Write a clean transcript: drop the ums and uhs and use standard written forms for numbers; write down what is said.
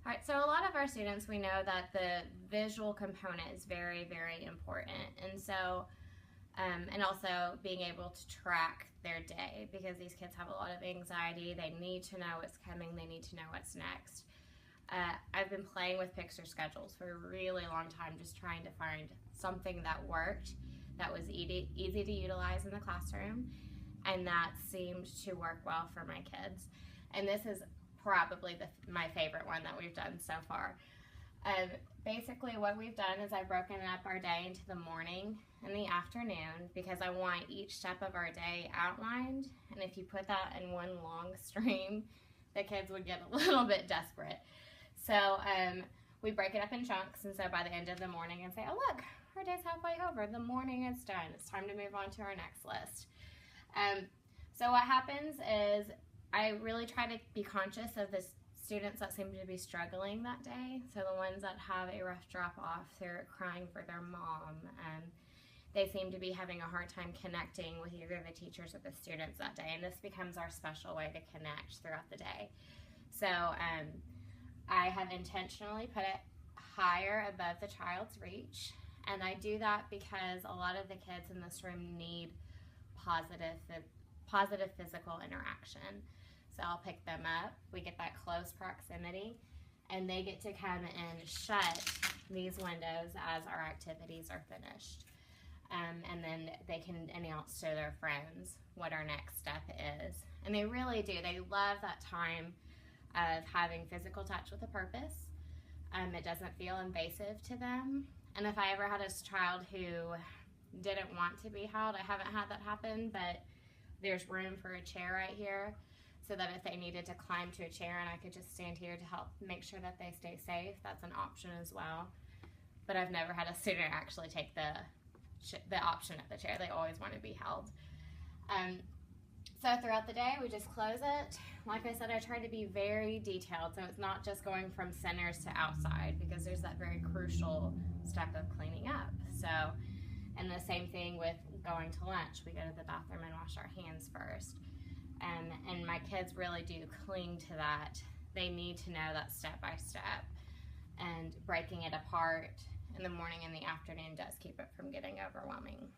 All right, so a lot of our students, we know that the visual component is very, very important. And also being able to track their day, because these kids have a lot of anxiety. They need to know what's coming. They need to know what's next. I've been playing with Pixar schedules for a really long time, just trying to find something that worked, that was easy to utilize in the classroom, and that seemed to work well for my kids. And this is probably my favorite one that we've done so far. Basically what we've done is I've broken up our day into the morning and the afternoon, because I want each step of our day outlined, and if you put that in one long stream, the kids would get a little bit desperate. So we break it up in chunks, and so by the end of the morning and say, oh look, our day's halfway over, the morning is done, it's time to move on to our next list. So what happens is I really try to be conscious of the students that seem to be struggling that day. So the ones that have a rough drop off, they're crying for their mom, they seem to be having a hard time connecting with either the teachers or the students that day, and this becomes our special way to connect throughout the day. So I have intentionally put it higher above the child's reach, and I do that because a lot of the kids in this room need positive physical interaction. So I'll pick them up, we get that close proximity, and they get to come and shut these windows as our activities are finished. And then they can announce to their friends what our next step is. And they really do, they love that time of having physical touch with a purpose. It doesn't feel invasive to them. And if I ever had a child who didn't want to be held, I haven't had that happen, but there's room for a chair right here, so that if they needed to climb to a chair and I could just stand here to help make sure that they stay safe, that's an option as well. But I've never had a student actually take the option of the chair. They always want to be held. So throughout the day, we just close it. Like I said, I try to be very detailed, so it's not just going from centers to outside, because there's that very crucial step of cleaning up. So, and the same thing with going to lunch. We go to the bathroom and wash our hands first. And my kids really do cling to that. They need to know that step by step, and breaking it apart in the morning and the afternoon does keep it from getting overwhelming.